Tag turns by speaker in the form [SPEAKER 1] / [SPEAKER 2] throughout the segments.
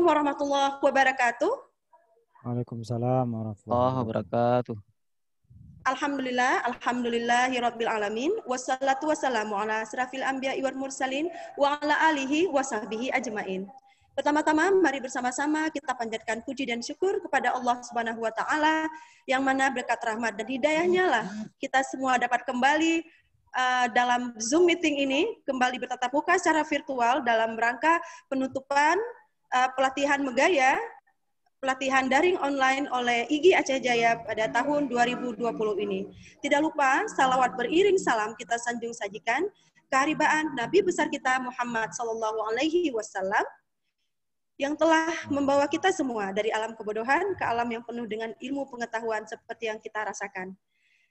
[SPEAKER 1] Assalamualaikum warahmatullahi wabarakatuh.
[SPEAKER 2] Waalaikumsalam warahmatullahi
[SPEAKER 3] Allah wabarakatuh.
[SPEAKER 1] Alhamdulillahirabbil alamin wassalatu wassalamu ala asrafil anbiya'i wal mursalin wa ala alihi wa sahbihi ajmain. Pertama-tama mari bersama-sama kita panjatkan puji dan syukur kepada Allah Subhanahu wa taala yang mana berkat rahmat dan hidayahnya lah kita semua dapat kembali dalam Zoom meeting ini kembali bertatap muka secara virtual dalam rangka penutupan pelatihan Megaya, pelatihan daring online oleh IGI Aceh Jaya pada tahun 2020 ini. Tidak lupa salawat beriring salam kita sanjung sajikan keharibaan Nabi besar kita Muhammad Sallallahu Alaihi Wasallam yang telah membawa kita semua dari alam kebodohan ke alam yang penuh dengan ilmu pengetahuan seperti yang kita rasakan.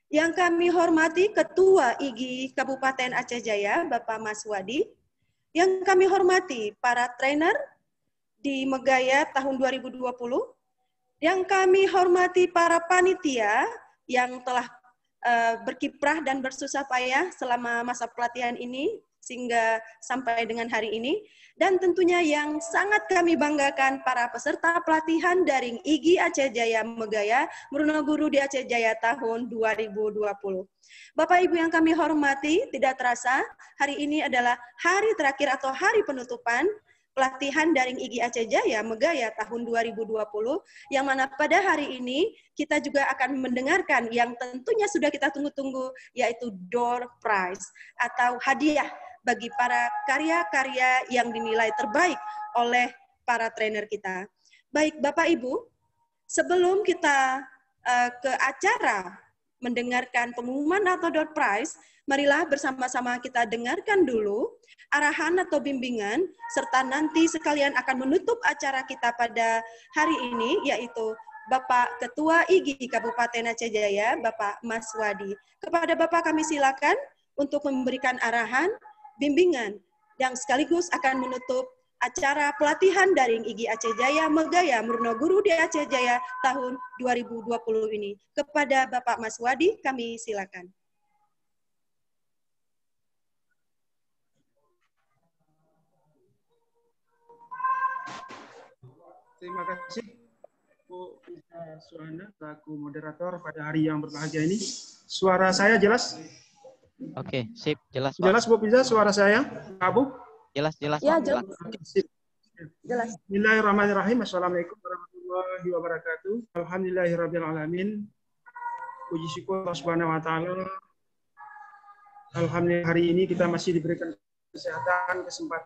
[SPEAKER 1] Yang kami hormati Ketua IGI Kabupaten Aceh Jaya, Bapak Mas Wadi. Yang kami hormati para trainer di Megaya tahun 2020, yang kami hormati para panitia yang telah berkiprah dan bersusah payah selama masa pelatihan ini sehingga sampai dengan hari ini, dan tentunya yang sangat kami banggakan para peserta pelatihan daring IGI Aceh Jaya Megaya Meruno Guru di Aceh Jaya tahun 2020. Bapak Ibu yang kami hormati, tidak terasa hari ini adalah hari terakhir atau hari penutupan pelatihan daring IGI Aceh Jaya Megaya tahun 2020, yang mana pada hari ini kita juga akan mendengarkan yang tentunya sudah kita tunggu-tunggu, yaitu door prize atau hadiah bagi para karya-karya yang dinilai terbaik oleh para trainer kita. Baik Bapak Ibu, sebelum kita ke acara mendengarkan pengumuman atau door prize, marilah bersama-sama kita dengarkan dulu arahan atau bimbingan, serta nanti sekalian akan menutup acara kita pada hari ini, yaitu Bapak Ketua IGI Kabupaten Aceh Jaya, Bapak Mas Wadi. Kepada Bapak kami silakan untuk memberikan arahan, bimbingan, yang sekaligus akan menutup acara pelatihan daring IGI Aceh Jaya Megaya Meruno Guru di Aceh Jaya tahun 2020 ini. Kepada Bapak Mas Wadi, kami silakan.
[SPEAKER 4] Terima kasih Bu Suhana selaku moderator pada hari yang berbahagia ini. Suara saya jelas?
[SPEAKER 3] Oke, sip, jelas Pak.
[SPEAKER 4] Jelas Bu Piza suara saya? Abu?
[SPEAKER 3] Jelas
[SPEAKER 1] Ya,
[SPEAKER 3] Pak.
[SPEAKER 1] jelas. Jelas.
[SPEAKER 4] Bismillahirrahmanirrahim. Assalamualaikum warahmatullahi wabarakatuh. Alhamdulillahirabbil alamin. Puji syukur Allah Subhanahu wa taala. Alhamdulillah hari ini kita masih diberikan kesehatan, kesempatan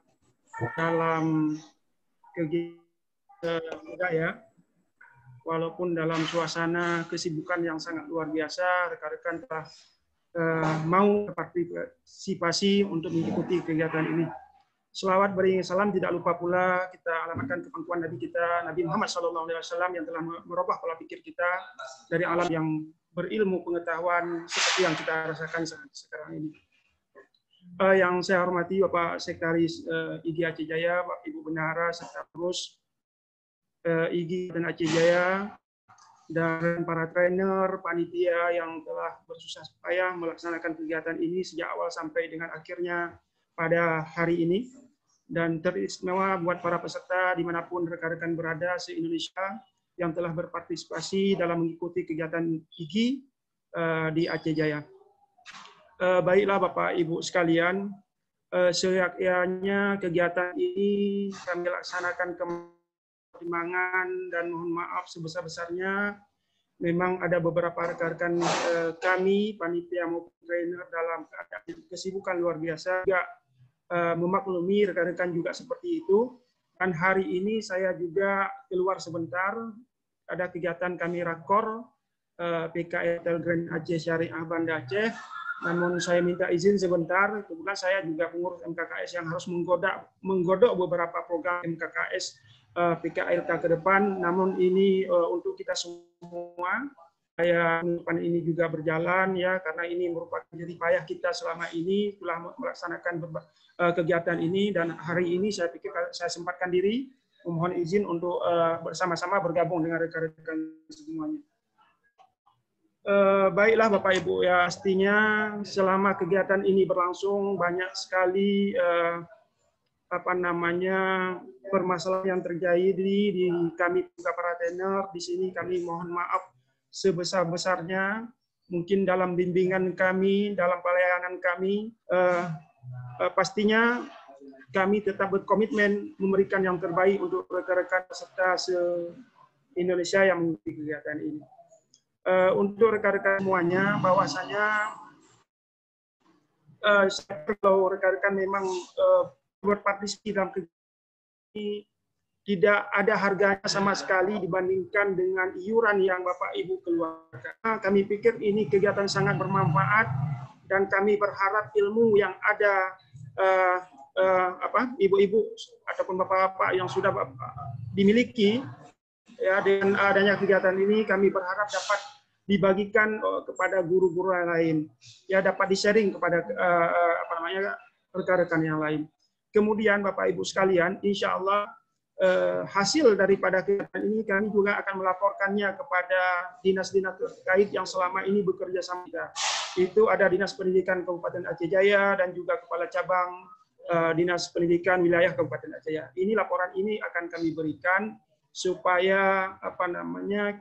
[SPEAKER 4] dalam kegiatan Megaya. Walaupun dalam suasana kesibukan yang sangat luar biasa, rekan-rekan telah mau berpartisipasi untuk mengikuti kegiatan ini. Selawat beriring salam tidak lupa pula kita alamatkan ke pangkuan Nabi kita, Nabi Muhammad SAW yang telah merubah pola pikir kita dari alam yang berilmu pengetahuan seperti yang kita rasakan sekarang ini. Yang saya hormati Bapak Sekretaris IGI Aceh Jaya, Bapak Ibu Bendahara, serta terus IGI dan Aceh Jaya, dan para trainer, panitia yang telah bersusah payah melaksanakan kegiatan ini sejak awal sampai dengan akhirnya pada hari ini. Dan teristimewa buat para peserta dimanapun rekan-rekan berada se-Indonesia yang telah berpartisipasi dalam mengikuti kegiatan IGI di Aceh Jaya. Baiklah Bapak Ibu sekalian, seyogyanya kegiatan ini kami laksanakan pertimbangan dan mohon maaf sebesar-besarnya. Memang ada beberapa rekan-rekan kami, panitia maupun trainer dalam keadaan kesibukan luar biasa, juga memaklumi rekan-rekan juga seperti itu. Dan hari ini saya juga keluar sebentar, ada kegiatan kami rakor PKL Grand Aceh Syariah Banda Aceh. Namun saya minta izin sebentar, kebetulan saya juga pengurus MKKS yang harus menggodok beberapa program MKKS PKLK ke depan. Namun ini untuk kita semua, saya penutupan ini juga berjalan ya, karena ini merupakan jerih payah kita selama ini telah melaksanakan kegiatan ini, dan hari ini saya pikir saya sempatkan diri memohon izin untuk bersama-sama bergabung dengan rekan-rekan semuanya. Baiklah Bapak Ibu, ya pastinya selama kegiatan ini berlangsung banyak sekali permasalahan yang terjadi di kami juga para trainer. Di sini kami mohon maaf sebesar-besarnya. Mungkin dalam bimbingan kami, dalam pelayanan kami, pastinya kami tetap berkomitmen memberikan yang terbaik untuk rekan-rekan peserta se-Indonesia yang mengikuti kegiatan ini. Untuk rekan-rekan semuanya, bahwasanya kalau rekan-rekan memang berpartisipasi dalam kegiatan ini, tidak ada harganya sama sekali dibandingkan dengan iuran yang Bapak Ibu keluarkan. Kami pikir ini kegiatan sangat bermanfaat dan kami berharap ilmu yang ada ibu-ibu ataupun bapak-bapak yang sudah dimiliki ya, dengan adanya kegiatan ini kami berharap dapat dibagikan kepada guru-guru yang lain, ya dapat di-sharing kepada rekan-rekan yang lain. Kemudian Bapak Ibu sekalian, insya Allah hasil daripada kegiatan ini kami juga akan melaporkannya kepada dinas-dinas terkait yang selama ini bekerja sama kita. Itu ada Dinas Pendidikan Kabupaten Aceh Jaya dan juga Kepala Cabang Dinas Pendidikan Wilayah Kabupaten Aceh Jaya. Ini laporan ini akan kami berikan supaya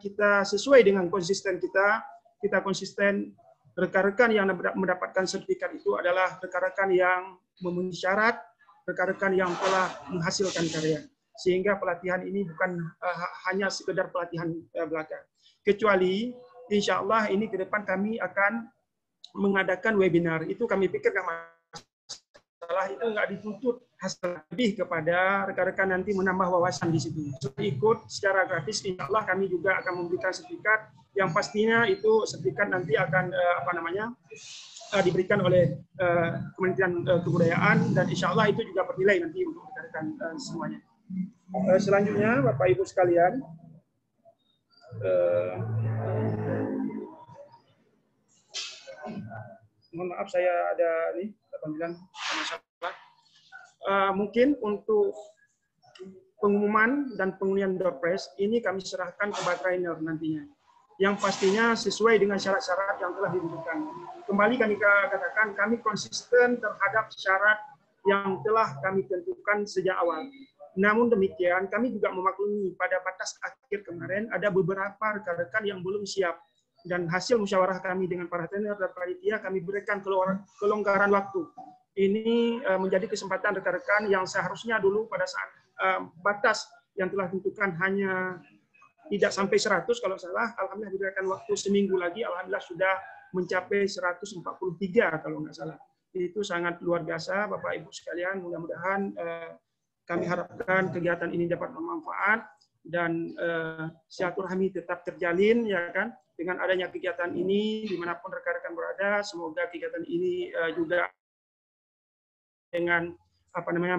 [SPEAKER 4] kita sesuai dengan konsisten kita konsisten. Rekan-rekan yang mendapatkan sertifikat itu adalah rekan-rekan yang memenuhi syarat, rekan-rekan yang telah menghasilkan karya. Sehingga pelatihan ini bukan hanya sekedar pelatihan belaka. Kecuali insya Allah ini ke depan kami akan mengadakan webinar. Itu kami pikir nggak masalah, itu nggak dituntut hasil lebih kepada rekan-rekan nanti menambah wawasan di situ. Ikut secara gratis, insya Allah kami juga akan memberikan sertifikat yang pastinya itu sertifikat nanti akan diberikan oleh Kementerian Kebudayaan dan insya Allah itu juga bernilai nanti untuk rekan-rekan semuanya. Selanjutnya, Bapak Ibu sekalian, mohon maaf saya ada panggilan masalah. Mungkin untuk pengumuman dan pengundian door prize ini kami serahkan kepada trainer nantinya, yang pastinya sesuai dengan syarat-syarat yang telah ditentukan. Kembali kami katakan, kami konsisten terhadap syarat yang telah kami tentukan sejak awal. Namun demikian, kami juga memaklumi pada batas akhir kemarin ada beberapa rekan-rekan yang belum siap. Dan hasil musyawarah kami dengan para trainer dan panitia, kami berikan kelonggaran waktu. Ini menjadi kesempatan rekan-rekan yang seharusnya dulu pada saat batas yang telah ditentukan hanya tidak sampai 100 kalau salah, alhamdulillah diberikan waktu seminggu lagi, alhamdulillah sudah mencapai 143 kalau nggak salah. Itu sangat luar biasa, Bapak Ibu sekalian. Mudah-mudahan kami harapkan kegiatan ini dapat bermanfaat dan silaturahmi tetap terjalin, ya kan? Dengan adanya kegiatan ini, dimanapun rekan-rekan berada, semoga kegiatan ini juga dengan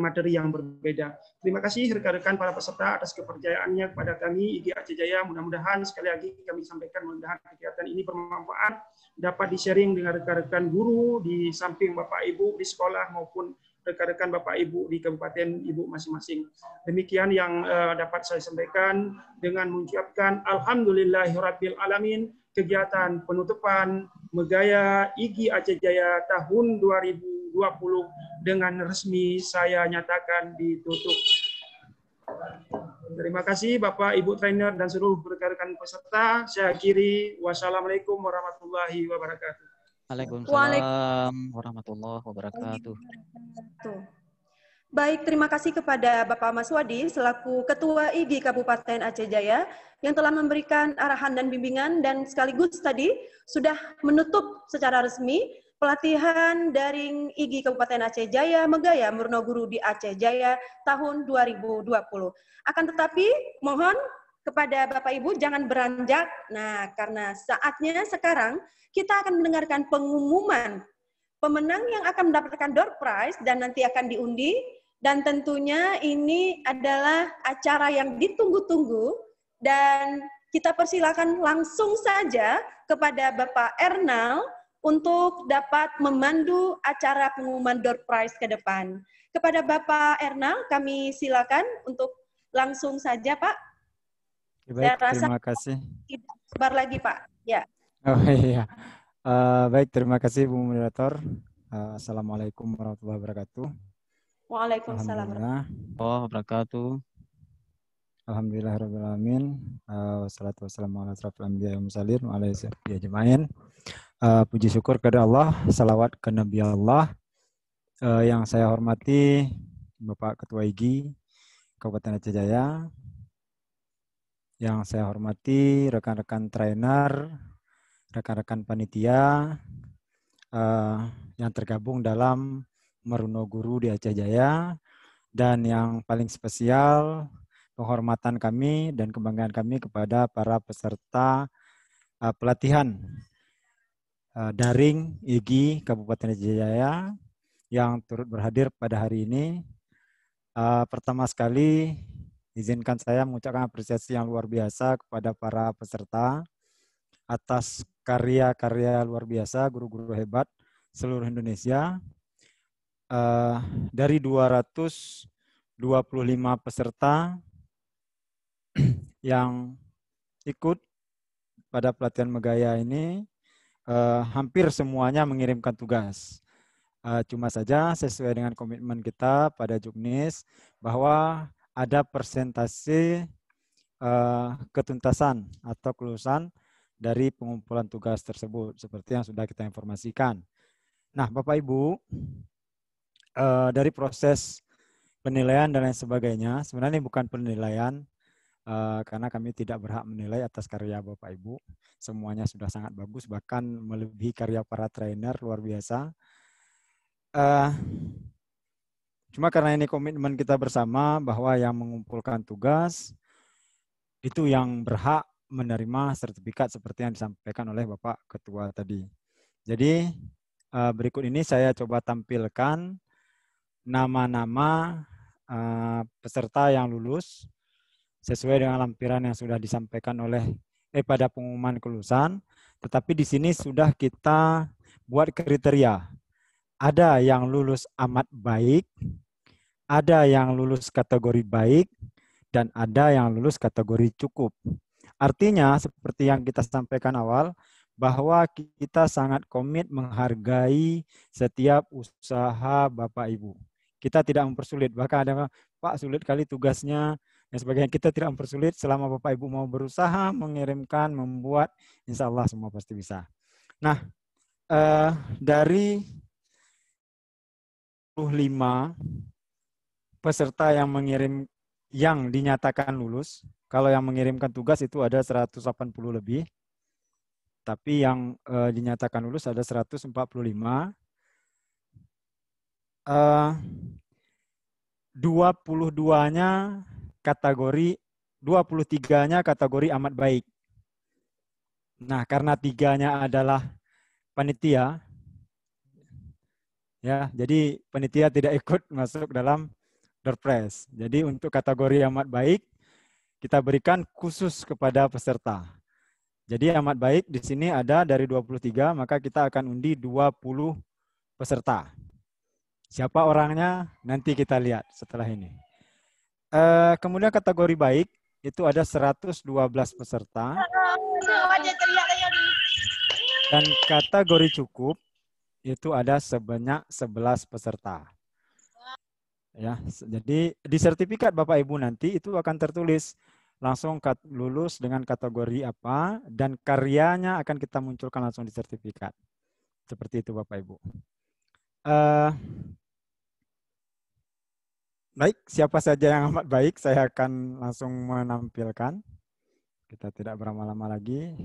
[SPEAKER 4] materi yang berbeda. Terima kasih rekan-rekan para peserta atas kepercayaannya kepada kami IG Aceh Jaya. Mudah-mudahan sekali lagi kami sampaikan, mudah-mudahan kegiatan ini bermanfaat, dapat di-sharing dengan rekan-rekan guru di samping Bapak Ibu di sekolah maupun rekan-rekan Bapak Ibu di kabupaten Ibu masing-masing. Demikian yang dapat saya sampaikan dengan mengucapkan alhamdulillahirabbil alamin. Kegiatan penutupan Megaya IG Aceh Jaya tahun 2020 dengan resmi saya nyatakan ditutup. Terima kasih Bapak Ibu trainer dan seluruh rekan-rekan peserta. Saya akhiri. Wassalamualaikum warahmatullahi wabarakatuh.
[SPEAKER 3] Waalaikumsalam warahmatullahi wabarakatuh.
[SPEAKER 1] Baik, terima kasih kepada Bapak Mas Wadi selaku Ketua IG Kabupaten Aceh Jaya yang telah memberikan arahan dan bimbingan dan sekaligus tadi sudah menutup secara resmi pelatihan daring IG Kabupaten Aceh Jaya Megaya Murno Guru di Aceh Jaya tahun 2020. Akan tetapi mohon kepada Bapak Ibu jangan beranjak. Nah, karena saatnya sekarang kita akan mendengarkan pengumuman pemenang yang akan mendapatkan door prize dan nanti akan diundi. Dan tentunya ini adalah acara yang ditunggu-tunggu dan kita persilakan langsung saja kepada Bapak Ernal untuk dapat memandu acara pengumuman door prize ke depan. Kepada Bapak Ernal kami silakan untuk langsung saja Pak.
[SPEAKER 2] Baik,
[SPEAKER 1] saya rasa
[SPEAKER 2] terima kasih.
[SPEAKER 1] Tidak sabar lagi Pak. Ya.
[SPEAKER 2] Oh iya. Baik, terima kasih Bu Moderator. Assalamualaikum warahmatullahi wabarakatuh.
[SPEAKER 1] Waalaikumsalam.
[SPEAKER 2] Alhamdulillah.
[SPEAKER 3] Wabarakatuh.
[SPEAKER 2] Alhamdulillahirrahmanirrahim. Wassalatu wassalamu ala asrofil anbiya'i wal mursalin wa ala alihi wasahbihi ajma'in. Puji syukur kepada Allah, salawat ke Nabi Allah. Yang saya hormati Bapak Ketua IGI Kabupaten Aceh Jaya, yang saya hormati rekan-rekan trainer, rekan-rekan panitia yang tergabung dalam Meruno Guru di Aceh Jaya, dan yang paling spesial penghormatan kami dan kebanggaan kami kepada para peserta pelatihan daring IGI Kabupaten Aceh Jaya yang turut berhadir pada hari ini. Pertama sekali, izinkan saya mengucapkan apresiasi yang luar biasa kepada para peserta atas karya-karya luar biasa, guru-guru hebat seluruh Indonesia. Dari 225 peserta yang ikut pada pelatihan Megaya ini, hampir semuanya mengirimkan tugas. Cuma saja sesuai dengan komitmen kita pada Juknis bahwa ada persentase ketuntasan atau kelulusan dari pengumpulan tugas tersebut seperti yang sudah kita informasikan. Nah, Bapak Ibu, dari proses penilaian dan lain sebagainya, sebenarnya bukan penilaian karena kami tidak berhak menilai atas karya Bapak Ibu. Semuanya sudah sangat bagus, bahkan melebihi karya para trainer luar biasa. Cuma karena ini komitmen kita bersama bahwa yang mengumpulkan tugas itu yang berhak menerima sertifikat seperti yang disampaikan oleh Bapak Ketua tadi. Jadi berikut ini saya coba tampilkan nama-nama peserta yang lulus sesuai dengan lampiran yang sudah disampaikan oleh pada pengumuman kelulusan. Tetapi di sini sudah kita buat kriteria. Ada yang lulus amat baik, ada yang lulus kategori baik, dan ada yang lulus kategori cukup. Artinya seperti yang kita sampaikan awal, bahwa kita sangat komit menghargai setiap usaha Bapak Ibu. Kita tidak mempersulit, bahkan ada Pak sulit kali tugasnya, dan sebagainya. Kita tidak mempersulit selama Bapak Ibu mau berusaha, mengirimkan, membuat, insya Allah semua pasti bisa. Nah, dari 5 peserta yang dinyatakan lulus. Kalau yang mengirimkan tugas itu ada 180 lebih. Tapi yang dinyatakan lulus ada 145. 22-nya kategori, 23-nya kategori amat baik. Nah, karena 3-nya adalah panitia, ya, jadi panitia tidak ikut masuk dalam door prize. Jadi untuk kategori amat baik kita berikan khusus kepada peserta. Jadi amat baik di sini ada dari 23, maka kita akan undi 20 peserta. Siapa orangnya nanti kita lihat setelah ini. Kemudian kategori baik itu ada 112 peserta. Dan kategori cukup itu ada sebanyak 11 peserta. Ya, jadi di sertifikat Bapak Ibu nanti itu akan tertulis langsung lulus dengan kategori apa dan karyanya akan kita munculkan langsung di sertifikat. Seperti itu Bapak Ibu. Baik, siapa saja yang amat baik saya akan langsung menampilkan. Kita tidak berlama-lama lagi.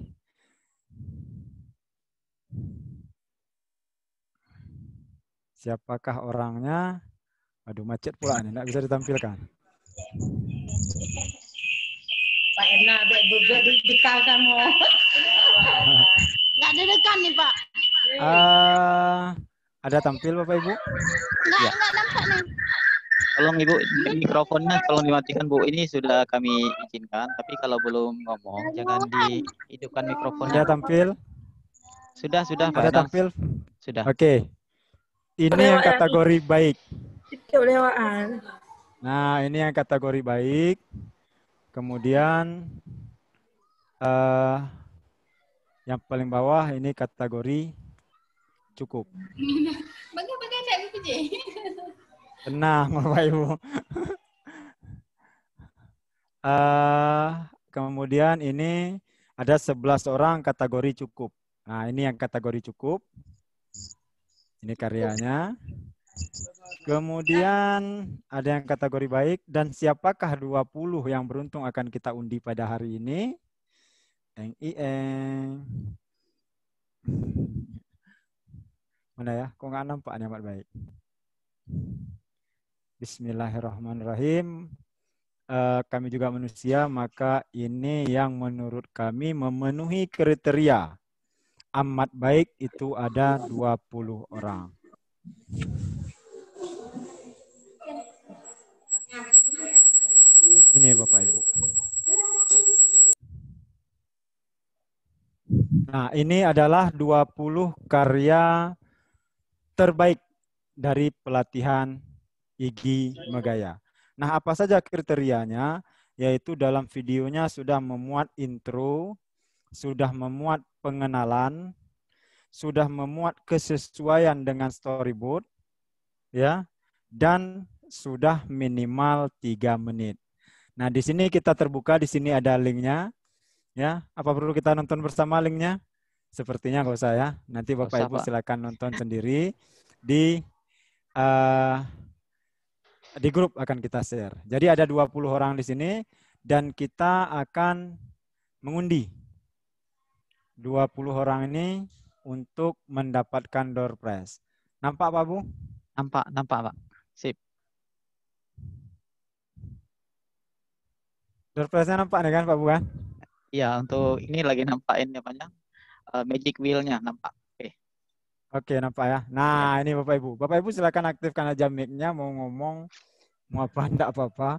[SPEAKER 2] Siapakah orangnya? Aduh, macet pula nih, tidak bisa ditampilkan.
[SPEAKER 5] Pak Erna, bekal kamu. Nggak ada rekan nih, Pak.
[SPEAKER 2] Ada tampil Bapak Ibu?
[SPEAKER 5] Nggak nampak nih.
[SPEAKER 3] Tolong Ibu, mikrofonnya tolong dimatikan Bu. Ini sudah kami izinkan, tapi kalau belum ngomong jangan dihidupkan mikrofonnya.
[SPEAKER 2] Ada tampil?
[SPEAKER 3] Sudah Pak.
[SPEAKER 2] Ada tampil?
[SPEAKER 3] Sudah.
[SPEAKER 2] Oke. Ini yang kategori baik.
[SPEAKER 5] Kelewaan.
[SPEAKER 2] Nah, ini yang kategori baik. Kemudian yang paling bawah ini kategori cukup. Tenang, Bapak Ibu. Kemudian ini ada 11 orang kategori cukup. Nah, ini yang kategori cukup. Ini karyanya. Kemudian ada yang kategori baik. Dan siapakah 20 yang beruntung akan kita undi pada hari ini? Mana ya? Kok nggak nampak nih amat baik? Bismillahirrahmanirrahim. Kami juga manusia, maka ini yang menurut kami memenuhi kriteria. Amat baik itu ada 20 orang. Ini Bapak Ibu. Nah, ini adalah 20 karya terbaik dari pelatihan Igi Megaya. Nah, apa saja kriterianya? Yaitu dalam videonya sudah memuat intro, sudah memuat pengenalan, sudah memuat kesesuaian dengan storyboard, ya, dan sudah minimal 3 menit. Nah, di sini kita terbuka, di sini ada linknya. Ya, apa perlu kita nonton bersama linknya? Sepertinya nggak usah ya. Nanti Bapak Ibu silakan nonton sendiri di grup akan kita share. Jadi ada 20 orang di sini dan kita akan mengundi 20 orang ini untuk mendapatkan door prize. Nampak Pak Bu?
[SPEAKER 3] Nampak Pak. Sip.
[SPEAKER 2] Door prize-nya nampak nih kan Pak Bu kan?
[SPEAKER 3] Iya, untuk ini lagi nampakin namanya magic wheel-nya nampak.
[SPEAKER 2] Oke, nampak ya. Nah, ini Bapak Ibu. Bapak Ibu silakan aktifkan aja mic-nya, mau ngomong, mau apa, enggak apa-apa.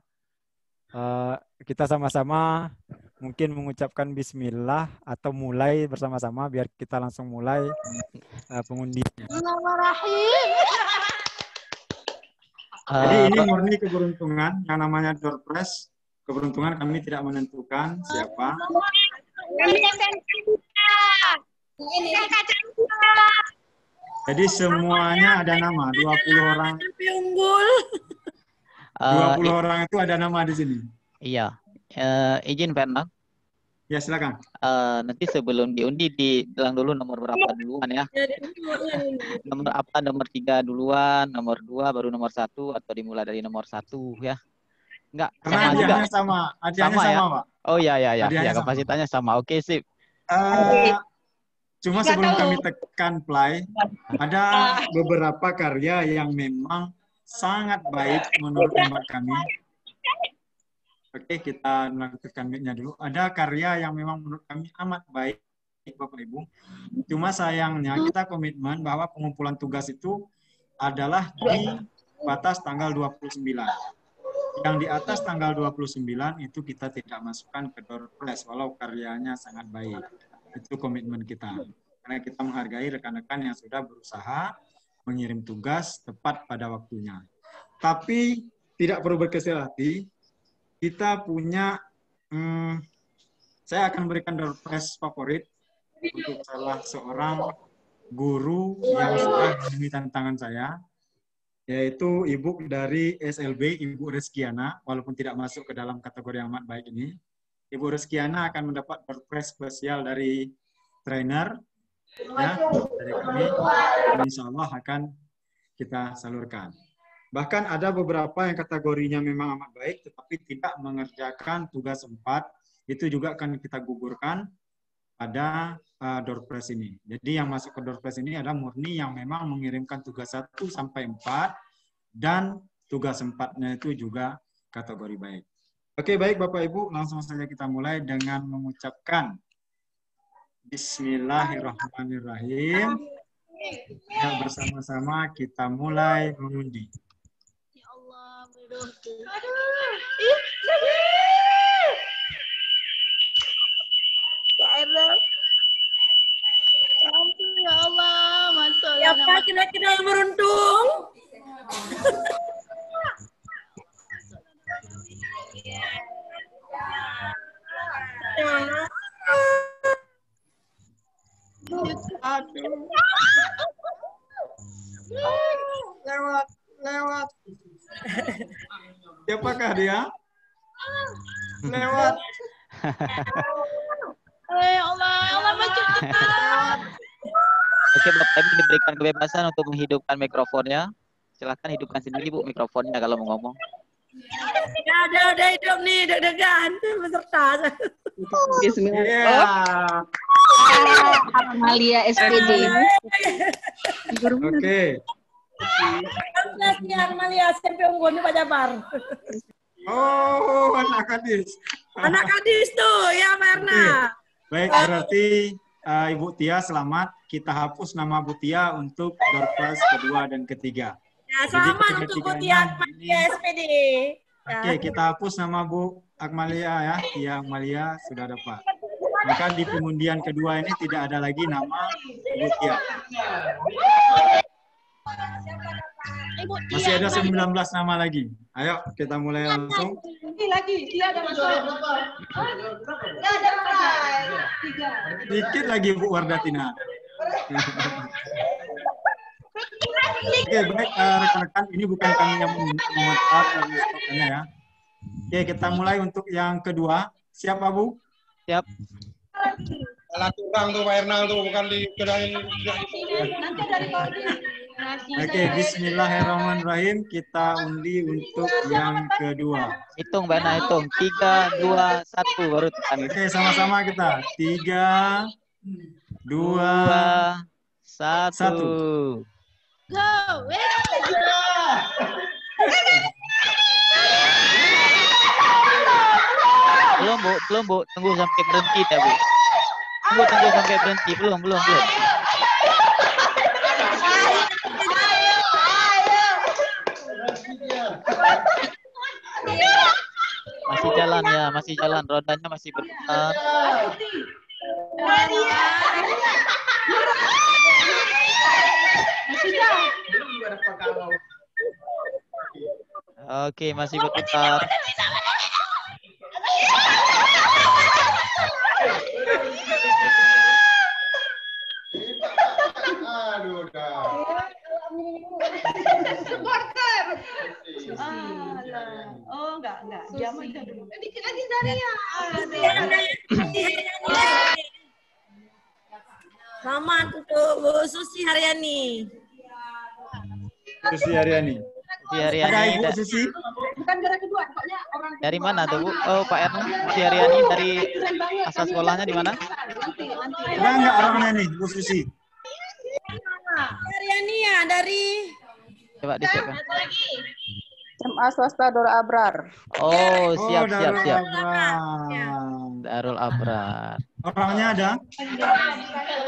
[SPEAKER 2] Kita sama-sama mungkin mengucapkan bismillah atau mulai bersama-sama biar kita langsung mulai pengundiannya.
[SPEAKER 4] Jadi ini murni keberuntungan, yang namanya door prize. Keberuntungan kami tidak menentukan siapa. Jadi semuanya ada nama, 20 orang. 20 orang itu ada nama di sini.
[SPEAKER 3] Iya. Izin Pak.
[SPEAKER 4] Ya, silakan.
[SPEAKER 3] Nanti sebelum diundi bilang dulu nomor berapa duluan ya. Nomor apa, nomor 3 duluan, nomor 2 baru nomor 1, atau dimulai dari nomor 1 ya. Enggak,
[SPEAKER 4] karena hadiahnya sama. Hadiahnya sama,
[SPEAKER 3] ya?
[SPEAKER 4] Pak.
[SPEAKER 3] Oh iya. Ya,
[SPEAKER 4] kapasitasnya
[SPEAKER 3] sama. Oke, sip.
[SPEAKER 4] Cuma sebelum kami tekan play, ada beberapa karya yang memang sangat baik menurut hemat kami. Oke, kita melakukan mic-nya dulu. Ada karya yang memang menurut kami amat baik, Bapak Ibu. Cuma sayangnya kita komitmen bahwa pengumpulan tugas itu adalah di batas tanggal 29. Yang di atas tanggal 29 itu kita tidak masukkan ke door prize walau karyanya sangat baik. Itu komitmen kita. Karena kita menghargai rekan-rekan yang sudah berusaha mengirim tugas tepat pada waktunya. Tapi tidak perlu berkecil hati. Kita punya, saya akan berikan door prize favorit untuk salah seorang guru yang sudah memenuhi tantangan saya, yaitu ibu dari SLB, Ibu Reskiana, walaupun tidak masuk ke dalam kategori yang amat baik ini. Ibu Reskiana akan mendapat door prize spesial dari trainer, ya, dari kami, dan insya Allah akan kita salurkan. Bahkan ada beberapa yang kategorinya memang amat baik, tetapi tidak mengerjakan tugas 4, itu juga akan kita gugurkan pada door prize ini. Jadi yang masuk ke door prize ini adalah murni yang memang mengirimkan tugas 1 sampai 4, dan tugas 4-nya itu juga kategori baik. Oke, baik Bapak Ibu, langsung saja kita mulai dengan mengucapkan Bismillahirrahmanirrahim. Ya, bersama-sama kita mulai mengundi.
[SPEAKER 5] Ya Allah, masuk.
[SPEAKER 6] Siapa kira-kira yang beruntung?
[SPEAKER 5] Aduh. Lewat.
[SPEAKER 2] Siapakah dia? Lewat.
[SPEAKER 5] Allah menciptakan.
[SPEAKER 3] Oke, Bapak Ibu diberikan kebebasan untuk menghidupkan mikrofonnya. Silakan hidupkan sendiri Bu mikrofonnya kalau mau ngomong.
[SPEAKER 6] Ada hidup nih, deg-degan peserta.
[SPEAKER 7] Bismillah.
[SPEAKER 2] Yeah.
[SPEAKER 7] Amalia SPD.
[SPEAKER 2] Oke.
[SPEAKER 6] Yang Malia SMP Unggul Pak Jafar.
[SPEAKER 2] Oh, anak gadis.
[SPEAKER 6] Anak gadis tuh, ya Marna.
[SPEAKER 2] Baik, berarti Ibu Tia selamat. Kita hapus nama Bu Tia untuk door prize kedua dan ketiga.
[SPEAKER 6] Ya, selamat untuk Bu Tia Malia SPD.
[SPEAKER 2] Oke, kita hapus nama Bu Akmalia ya. Tia Akmalia sudah dapat. Maka di pengundian kedua ini tidak ada lagi nama Bu Tia. Masih ada 19 nama lagi. Ayo kita mulai langsung. Dikit lagi Bu Wardatina. Oke, baik rekan-rekan, ini bukan kami yang memutar ya. Oke, kita mulai untuk yang kedua. Siapa Bu?
[SPEAKER 3] Siap.
[SPEAKER 8] Salah kurang tuh Pak Ernal tuh, bukan di kedain.
[SPEAKER 2] Oke, bismillahirrahmanirrahim. Kita undi untuk yang kedua.
[SPEAKER 3] Hitung Mbak Ena, hitung. 3, 2, 1 baru tekan.
[SPEAKER 2] Oke, sama-sama kita. 3, 2, 1.
[SPEAKER 5] Go.
[SPEAKER 3] Belum Bu. Tunggu sampai berhenti ya Bu. Tunggu sampai berhenti. Belum. Masih jalan. Rodanya masih berputar. Oke, masih berputar.
[SPEAKER 8] Aduh,
[SPEAKER 1] Oh, enggak. Diam aja dulu.
[SPEAKER 5] Dikit lagi dari ya.
[SPEAKER 6] Selamat untuk Bu Susi Haryani.
[SPEAKER 2] Susi Haryani. Ada Ibu Susi?
[SPEAKER 1] Bukan juara kedua, pokoknya orang
[SPEAKER 3] Dari mana tuh Bu? Oh, Pak Erna. Si Haryani dari asal sekolahnya di mana?
[SPEAKER 2] Ada nggak orangnya nih, Bu Susi?
[SPEAKER 6] Haryani ya dari
[SPEAKER 3] Coba disiapkan.
[SPEAKER 7] SMA swasta Darul Abrar.
[SPEAKER 3] Oh, siap.
[SPEAKER 2] Darul Abrar.
[SPEAKER 3] Darul Abrar.
[SPEAKER 2] Orangnya ada?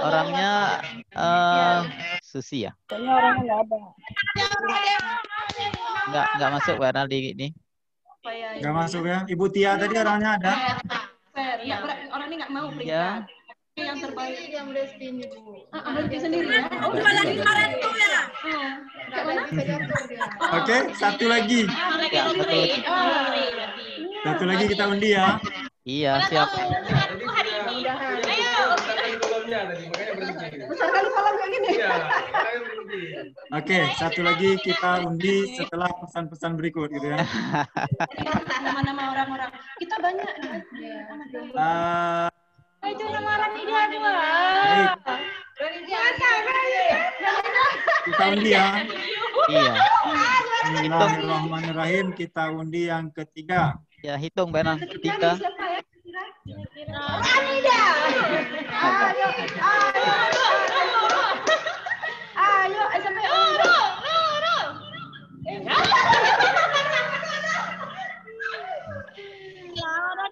[SPEAKER 3] Orangnya Susi ya?
[SPEAKER 7] Kayaknya orangnya nggak ada.
[SPEAKER 3] Nggak masuk Pak Erna di ini.
[SPEAKER 2] Nggak masuk ya? Ibu Tia tadi orangnya ada?
[SPEAKER 1] ya, orang ini nggak mau
[SPEAKER 3] Ya.
[SPEAKER 1] yang terbaik.
[SPEAKER 5] Yang Destiny Bu.
[SPEAKER 1] Henti sendiri ya.
[SPEAKER 6] Oh, jualan kemarin tuh ya.
[SPEAKER 2] Oke, satu lagi.
[SPEAKER 3] Ya, betul.
[SPEAKER 2] Satu lagi kita undi ya.
[SPEAKER 3] Iya, siap.
[SPEAKER 2] Oke, satu lagi kita undi setelah pesan-pesan berikut gitu ya.
[SPEAKER 1] Nama-nama orang-orang. Kita banyak.
[SPEAKER 5] Itu nama orang ini ada.
[SPEAKER 2] Kita undi ya.
[SPEAKER 3] Iya.
[SPEAKER 2] Bismillahirrahmanirrahim. Kita undi yang ketiga.
[SPEAKER 3] Ya, hitung Mbak Erna. 3.
[SPEAKER 5] Ayo, sampai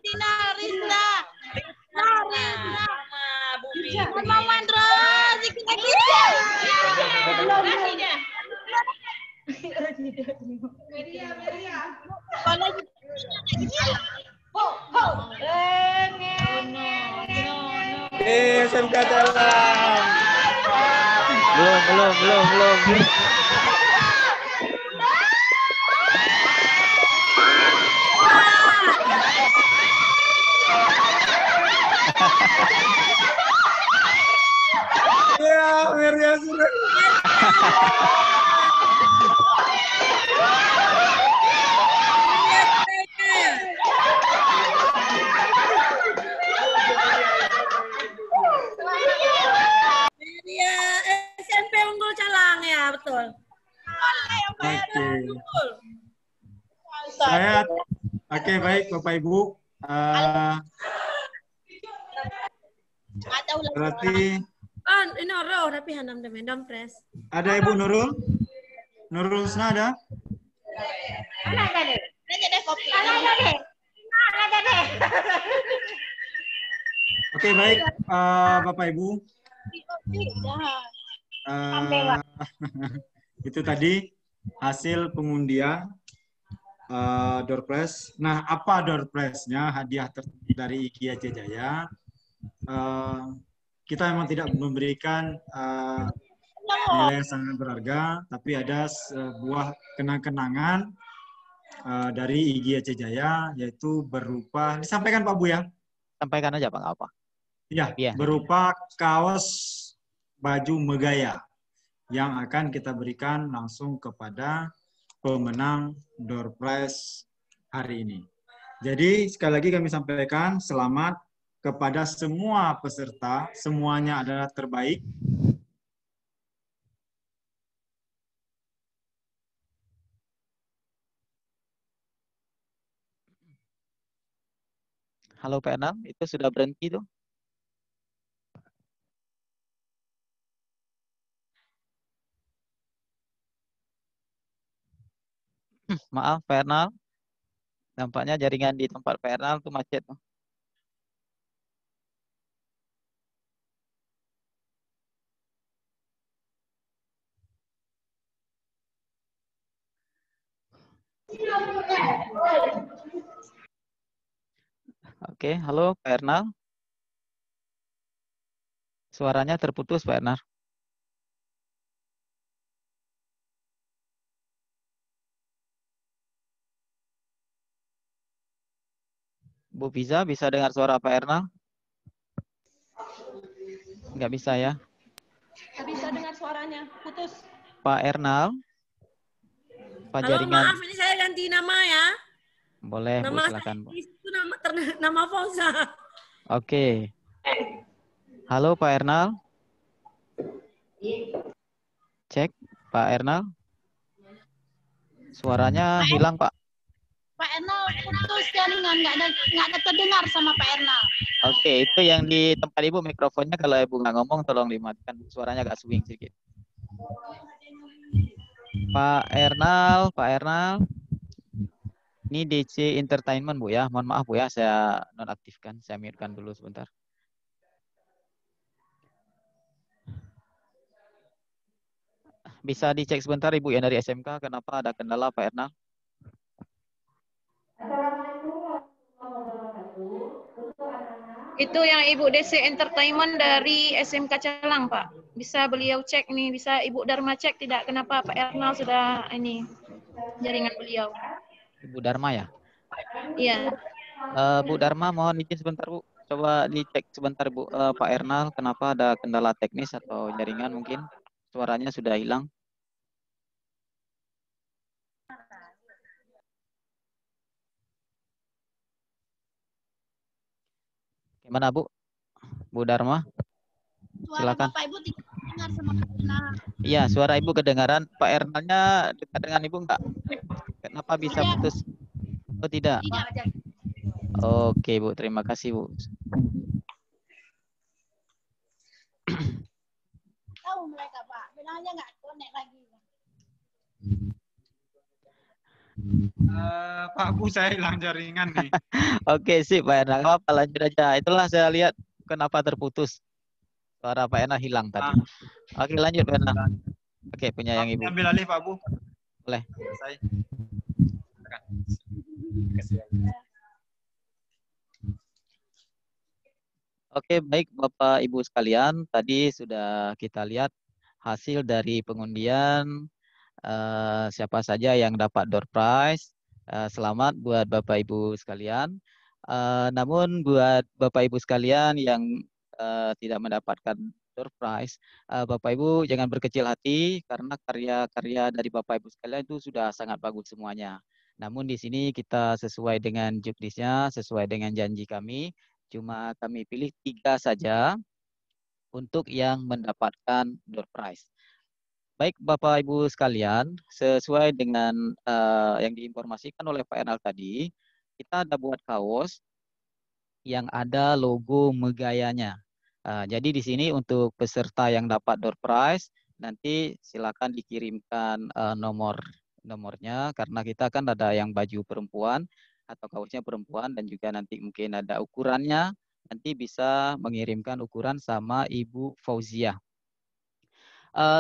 [SPEAKER 5] Tina, Rizla. Mama Andro, sedikit lagi.
[SPEAKER 2] SMK Jalan.
[SPEAKER 3] Belum.
[SPEAKER 2] Ya, Meria sudah. Saya, oke baik Bapak Ibu. Berarti
[SPEAKER 6] Ini roh tapi hanam demendam pres.
[SPEAKER 2] ada Ibu Nurul? Nurul Husna ada? Oke baik Bapak Ibu. Itu tadi hasil pengundian door prize. Nah, apa door prize-nya? Hadiah dari IKI Aceh Jaya. Kita memang tidak memberikan nilai yang sangat berharga, tapi ada sebuah kenang-kenangan dari IKI Aceh Jaya, yaitu berupa, disampaikan Pak Bu ya?
[SPEAKER 3] Sampaikan aja Pak, nggak apa.
[SPEAKER 2] Ya, berupa kaos baju Megaya yang akan kita berikan langsung kepada pemenang door prize hari ini. Jadi sekali lagi kami sampaikan selamat kepada semua peserta, semuanya adalah terbaik.
[SPEAKER 3] Halo Pak Enam, itu sudah berhenti tuh? Maaf Pak Ernal, nampaknya jaringan di tempat Pak Ernal tuh macet. Oke, halo Pak Ernal. Suaranya terputus Pak Ernal. Bu Fiza, bisa dengar suara Pak Ernal? Nggak bisa ya?
[SPEAKER 5] Nggak bisa dengar suaranya, putus.
[SPEAKER 3] Pak Ernal? Pak
[SPEAKER 6] Halo,
[SPEAKER 3] jaringan.
[SPEAKER 6] maaf ini saya ganti nama ya.
[SPEAKER 3] Boleh,
[SPEAKER 6] nama
[SPEAKER 3] Bu, silakan. Bu.
[SPEAKER 6] Itu nama Fauza.
[SPEAKER 3] Oke. Halo Pak Ernal. Cek, Pak Ernal. Suaranya hilang Pak.
[SPEAKER 5] Pak Ernal putus jaringan, nggak ada terdengar sama Pak Ernal.
[SPEAKER 3] Oke, itu yang di tempat Ibu mikrofonnya kalau Ibu nggak ngomong tolong dimatikan. Suaranya agak swing sedikit. Pak Ernal, Pak Ernal. Ini DC Entertainment Bu ya. Mohon maaf Bu ya, saya nonaktifkan. Saya mute-kan dulu sebentar. Bisa dicek sebentar Ibu ya dari SMK, kenapa ada kendala Pak Ernal?
[SPEAKER 5] Itu yang Ibu DC Entertainment dari SMK Celang, Pak. Bisa beliau cek nih, bisa Ibu Dharma cek tidak kenapa Pak Ernal sudah ini jaringan beliau.
[SPEAKER 3] Ibu Dharma ya?
[SPEAKER 5] Iya.
[SPEAKER 3] Bu Dharma mohon izin sebentar Bu. Coba dicek sebentar Bu. Pak Ernal kenapa ada kendala teknis atau jaringan mungkin? Suaranya sudah hilang. Gimana Bu? Bu Dharma? Silakan.
[SPEAKER 5] Suara Bapak Ibu tidak dengar sama Pak Ernal.
[SPEAKER 3] Iya, suara Ibu kedengaran. Pak Ernalnya dekat dengan Ibu enggak? Kenapa bisa putus? Oh tidak. Oke Bu, terima kasih Bu.
[SPEAKER 5] Tahu mereka Pak, bilang aja nggak connect lagi.
[SPEAKER 2] Pak Bu, saya hilang jaringan nih.
[SPEAKER 3] Oke, sip Pak Ernal. Nggak apa, lanjut aja. Itulah saya lihat kenapa terputus. Suara Pak Ernal hilang tadi. Oke, lanjut Pak Ernal. Oke, punya yang Ibu.
[SPEAKER 2] Ambil alih Pak Bu.
[SPEAKER 3] Boleh.
[SPEAKER 2] Selesai.
[SPEAKER 3] Oke, baik Bapak Ibu sekalian. Tadi sudah kita lihat hasil dari pengundian siapa saja yang dapat door prize. Selamat buat Bapak Ibu sekalian. Namun buat Bapak Ibu sekalian yang tidak mendapatkan door prize, Bapak Ibu jangan berkecil hati karena karya-karya dari Bapak Ibu sekalian itu sudah sangat bagus semuanya. Namun di sini kita sesuai dengan juknisnya, sesuai dengan janji kami, cuma kami pilih 3 saja untuk yang mendapatkan door prize. Baik Bapak Ibu sekalian, sesuai dengan yang diinformasikan oleh Pak Ernal tadi, kita ada buat kaos yang ada logo Megayanya. Jadi di sini untuk peserta yang dapat door prize, nanti silakan dikirimkan nomornya, karena kita kan ada yang baju perempuan atau kaosnya perempuan, dan juga nanti mungkin ada ukurannya, nanti bisa mengirimkan ukuran sama Ibu Fauzia.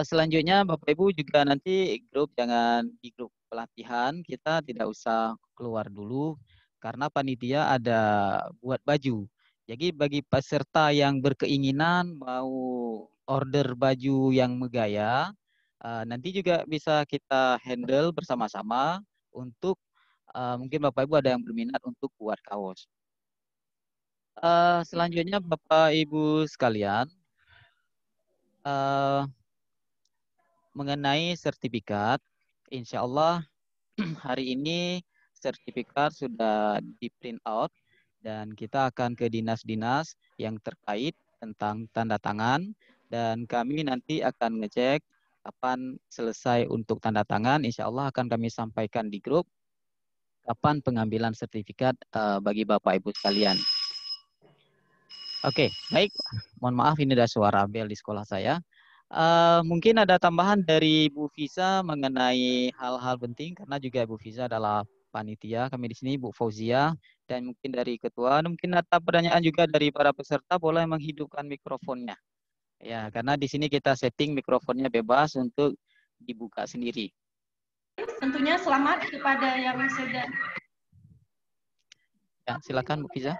[SPEAKER 3] Selanjutnya Bapak Ibu juga nanti jangan di grup pelatihan kita tidak usah keluar dulu karena panitia ada buat baju. Jadi bagi peserta yang berkeinginan mau order baju yang Megaya, nanti juga bisa kita handle bersama-sama untuk mungkin Bapak Ibu ada yang berminat untuk buat kaos. Selanjutnya Bapak Ibu sekalian, mengenai sertifikat, insya Allah hari ini sertifikat sudah di print out dan kita akan ke dinas-dinas yang terkait tentang tanda tangan dan kami nanti akan ngecek kapan selesai untuk tanda tangan. Insya Allah akan kami sampaikan di grup kapan pengambilan sertifikat bagi Bapak Ibu sekalian. Oke, baik. Mohon maaf ini ada suara bel di sekolah saya. Mungkin ada tambahan dari Bu Fiza mengenai hal-hal penting karena juga Bu Fiza adalah panitia kami di sini, Bu Fauzia, dan mungkin dari ketua. Mungkin ada pertanyaan juga dari para peserta, boleh menghidupkan mikrofonnya. Ya, karena di sini kita setting mikrofonnya bebas untuk dibuka sendiri.
[SPEAKER 1] Tentunya selamat kepada yang sudah.
[SPEAKER 3] Ya, silakan Bu Fiza.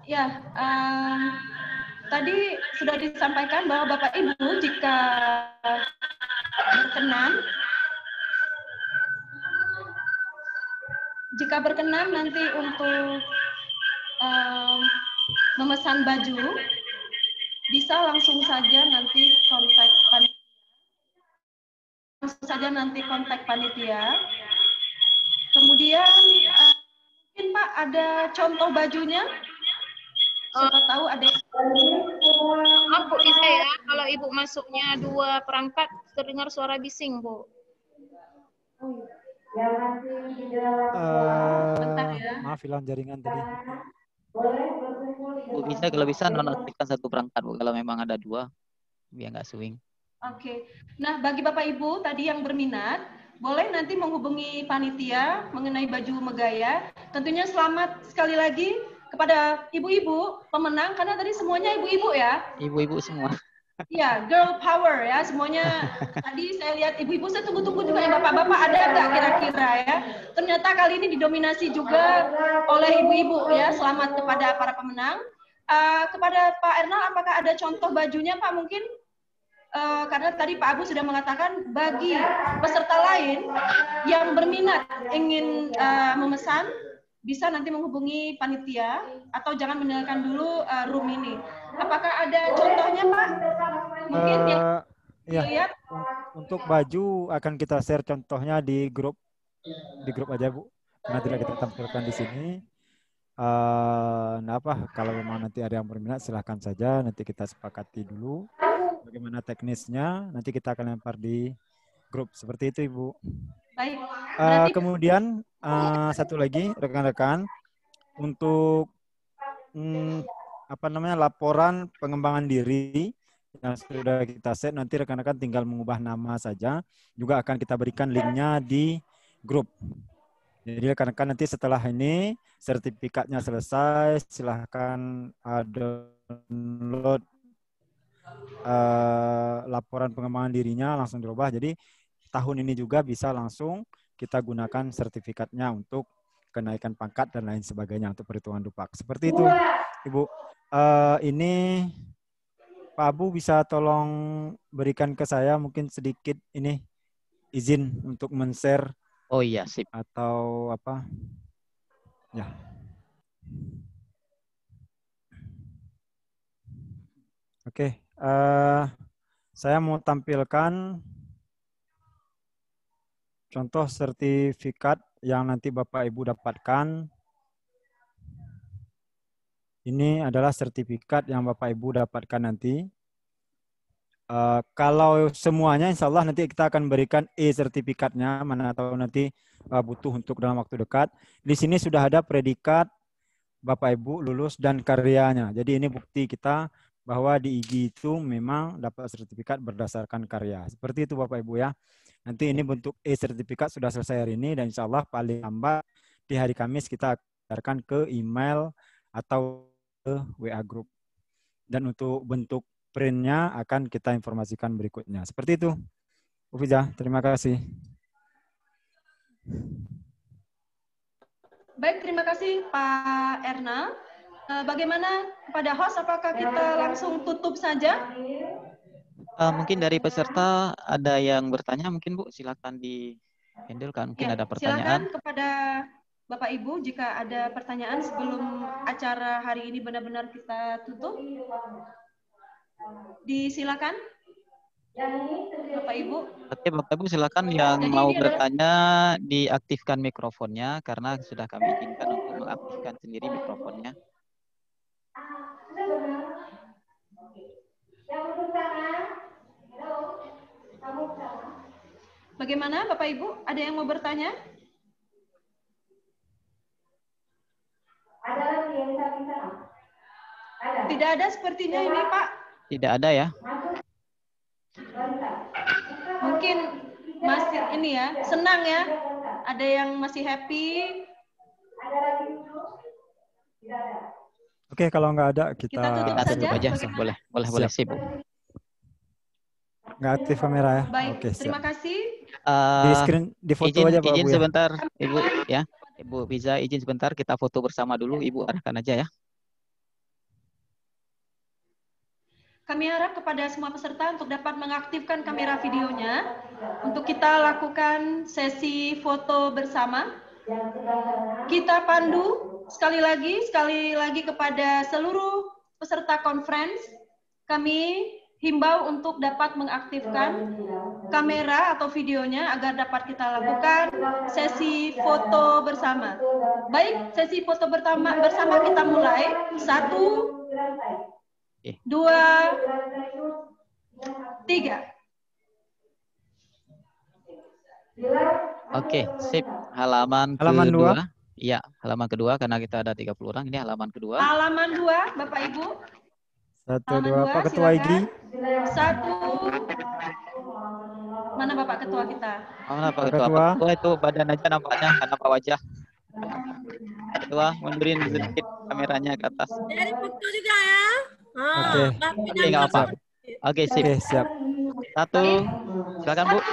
[SPEAKER 1] Ya, tadi sudah disampaikan bahwa Bapak Ibu jika berkenan nanti untuk memesan baju, bisa langsung saja nanti kontak panitia. Kemudian mungkin Pak ada contoh bajunya. Siapa tahu ada.
[SPEAKER 5] Maaf Bu, bisa ya kalau Ibu masuknya 2 perangkat terdengar suara bising Bu.
[SPEAKER 2] Maaf hilang jaringan tadi.
[SPEAKER 3] Bu bisa kalau bisa nonaktifkan 1 perangkat Bu kalau memang ada 2 biar nggak swing.
[SPEAKER 1] Oke. Nah bagi Bapak Ibu tadi yang berminat boleh nanti menghubungi panitia mengenai baju Megaya. Tentunya selamat sekali lagi kepada ibu-ibu pemenang karena tadi semuanya ibu-ibu ya.
[SPEAKER 3] Ibu-ibu semua.
[SPEAKER 1] Iya, girl power ya semuanya. Tadi saya lihat ibu-ibu, saya tunggu-tunggu juga ya bapak-bapak ada nggak kira-kira ya. Ternyata kali ini didominasi juga oleh ibu-ibu ya. Selamat kepada para pemenang. Kepada Pak Ernal, apakah ada contoh bajunya Pak mungkin? Karena tadi Pak Abu sudah mengatakan bagi peserta lain yang berminat ingin memesan bisa nanti menghubungi panitia atau jangan meninggalkan dulu room ini. Apakah ada contohnya Pak? Mungkin
[SPEAKER 2] ya, untuk baju akan kita share contohnya di grup aja Bu. Karena tidak kita tampilkan di sini. Kalau memang nanti ada yang berminat silahkan saja nanti kita sepakati dulu bagaimana teknisnya, nanti kita akan lempar di grup seperti itu Ibu.
[SPEAKER 1] Baik.
[SPEAKER 2] Kemudian satu lagi rekan-rekan untuk laporan pengembangan diri yang sudah kita set, nanti rekan-rekan tinggal mengubah nama saja, juga akan kita berikan linknya di grup. Jadi rekan-rekan nanti setelah ini sertifikatnya selesai, silahkan download laporan pengembangan dirinya langsung dirubah. Jadi tahun ini juga bisa langsung kita gunakan sertifikatnya untuk kenaikan pangkat dan lain sebagainya untuk perhitungan dupak. Seperti itu, Ibu. Ini Pak Abu bisa tolong berikan ke saya mungkin sedikit ini izin untuk men-share.
[SPEAKER 3] Oh iya, sip.
[SPEAKER 2] Atau apa? Ya. Oke. Saya mau tampilkan contoh sertifikat yang nanti Bapak Ibu dapatkan. Ini adalah sertifikat yang Bapak Ibu dapatkan nanti. Kalau semuanya insya Allah nanti kita akan berikan e-sertifikatnya, mana tahu nanti butuh untuk dalam waktu dekat. Di sini sudah ada predikat Bapak Ibu lulus dan karyanya. Jadi ini bukti kita bahwa di IGI itu memang dapat sertifikat berdasarkan karya. Seperti itu Bapak Ibu ya. Nanti ini bentuk e-sertifikat sudah selesai hari ini dan insya Allah paling lambat di hari Kamis kita akan ke email atau ke WA group. Dan untuk bentuk printnya akan kita informasikan berikutnya. Seperti itu. Ufiza, terima kasih.
[SPEAKER 1] Baik, terima kasih Pak Erna. Bagaimana kepada host, apakah kita langsung tutup saja?
[SPEAKER 3] Mungkin dari peserta ada yang bertanya, mungkin Bu, silakan di-handle kan, mungkin ada pertanyaan.
[SPEAKER 1] Silakan kepada Bapak Ibu jika ada pertanyaan sebelum acara hari ini benar-benar kita tutup. Disilakan Bapak Ibu.
[SPEAKER 3] Oke, Bapak Ibu silakan yang
[SPEAKER 1] Jadi
[SPEAKER 3] mau
[SPEAKER 1] ini
[SPEAKER 3] bertanya diaktifkan mikrofonnya karena sudah kami izinkan untuk mengaktifkan sendiri mikrofonnya.
[SPEAKER 1] Bagaimana Bapak Ibu? Ada yang mau bertanya? Tidak ada sepertinya ini Pak.
[SPEAKER 3] Tidak ada ya?
[SPEAKER 1] Mungkin masih ini ya, senang ya. Ada yang masih happy.
[SPEAKER 2] Oke, kalau nggak ada kita
[SPEAKER 1] tutup
[SPEAKER 3] Kita
[SPEAKER 1] saja.
[SPEAKER 3] tutup aja, boleh sih Bu.
[SPEAKER 2] Nggak aktif kamera ya?
[SPEAKER 1] Baik,
[SPEAKER 2] Oke, siap.
[SPEAKER 1] terima kasih.
[SPEAKER 2] Di screen, di foto aja Pak
[SPEAKER 3] Izin
[SPEAKER 2] Bu ya.
[SPEAKER 3] sebentar Ibu ya. Ibu bisa izin sebentar kita foto bersama dulu. Ibu arahkan aja ya.
[SPEAKER 1] Kami harap kepada semua peserta untuk dapat mengaktifkan kamera videonya untuk kita lakukan sesi foto bersama. Kita pandu sekali lagi kepada seluruh peserta conference. Kami himbau untuk dapat mengaktifkan kamera atau videonya agar dapat kita lakukan sesi foto bersama. Baik, sesi foto bersama kita mulai. 1, 2, 3.
[SPEAKER 3] Oke, sip. Halaman kedua. Iya, halaman kedua karena kita ada 30 orang. Ini halaman kedua.
[SPEAKER 1] Halaman 2, Bapak Ibu.
[SPEAKER 2] 1,
[SPEAKER 1] Halaman
[SPEAKER 2] 2, Pak Ketua IGI.
[SPEAKER 1] 1. Mana Bapak Ketua kita?
[SPEAKER 3] Mana Pak Ketua? Pak Ketua itu badan aja nampaknya, karena Pak wajah. Ketua, mundurin sedikit kameranya ke atas.
[SPEAKER 6] Dari foto juga ya.
[SPEAKER 2] Oke.
[SPEAKER 3] Oke, nggak apa. Oke, sip.
[SPEAKER 2] Oke, siap.
[SPEAKER 3] 1, silakan Bu.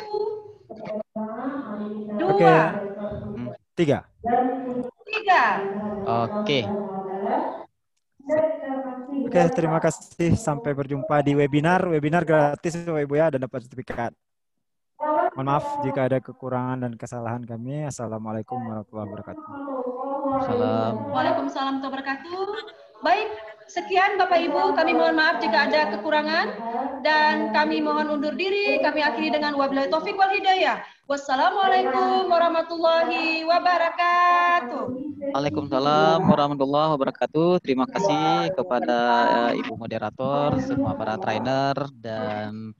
[SPEAKER 1] 2.
[SPEAKER 2] Oke. 3.
[SPEAKER 1] 3.
[SPEAKER 3] Oke.
[SPEAKER 2] Oke, terima kasih. Sampai berjumpa di webinar. Webinar gratis Bapak Ibu ya, dan dapat sertifikat. Mohon maaf jika ada kekurangan dan kesalahan kami. Assalamualaikum warahmatullahi wabarakatuh.
[SPEAKER 1] Waalaikumsalam warahmatullahi wabarakatuh. Baik, sekian Bapak Ibu. Kami mohon maaf jika ada kekurangan dan kami mohon undur diri. Kami akhiri dengan wabillahi taufik wal hidayah. Wassalamualaikum warahmatullahi wabarakatuh.
[SPEAKER 3] Waalaikumsalam warahmatullahi wabarakatuh. Terima kasih kepada Ibu moderator, semua para trainer, dan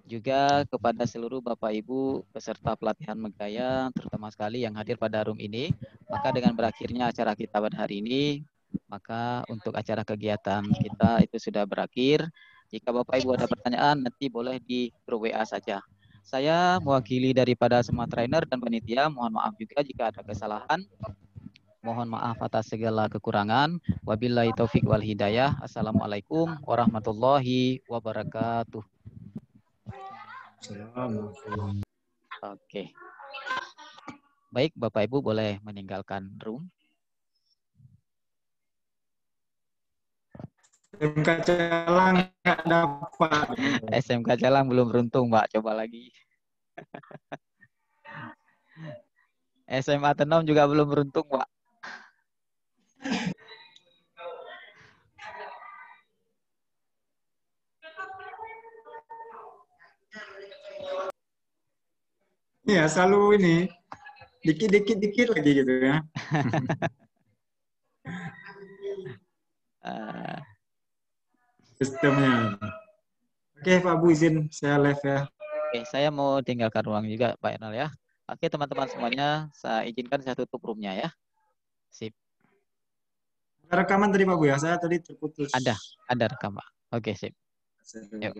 [SPEAKER 3] juga kepada seluruh Bapak Ibu peserta pelatihan Megaya, terutama sekali yang hadir pada room ini. Maka dengan berakhirnya acara kita pada hari ini, maka untuk acara kegiatan kita itu sudah berakhir. Jika Bapak Ibu ada pertanyaan, nanti boleh di grup WA saja. Saya mewakili daripada semua trainer dan panitia, mohon maaf juga jika ada kesalahan. Mohon maaf atas segala kekurangan. Wabillahi taufik wal hidayah. Assalamualaikum warahmatullahi wabarakatuh. Oke. Baik, Bapak Ibu boleh meninggalkan room.
[SPEAKER 2] SMK Calang nggak dapat.
[SPEAKER 3] SMK Calang belum beruntung, Mbak. Coba lagi. SMA Tenom juga belum beruntung, Mbak.
[SPEAKER 2] Iya, selalu ini dikit lagi gitu ya. Sistemnya. Oke, Pak Bu, izin saya live ya.
[SPEAKER 3] Oke, saya mau tinggalkan ruang juga, Pak Ernal ya. Oke, teman-teman semuanya, saya izinkan saya tutup roomnya ya. Sip.
[SPEAKER 2] Ada rekaman tadi Pak Bu ya, saya tadi terputus.
[SPEAKER 3] Ada rekam, Pak. Oke, sip. Yuk.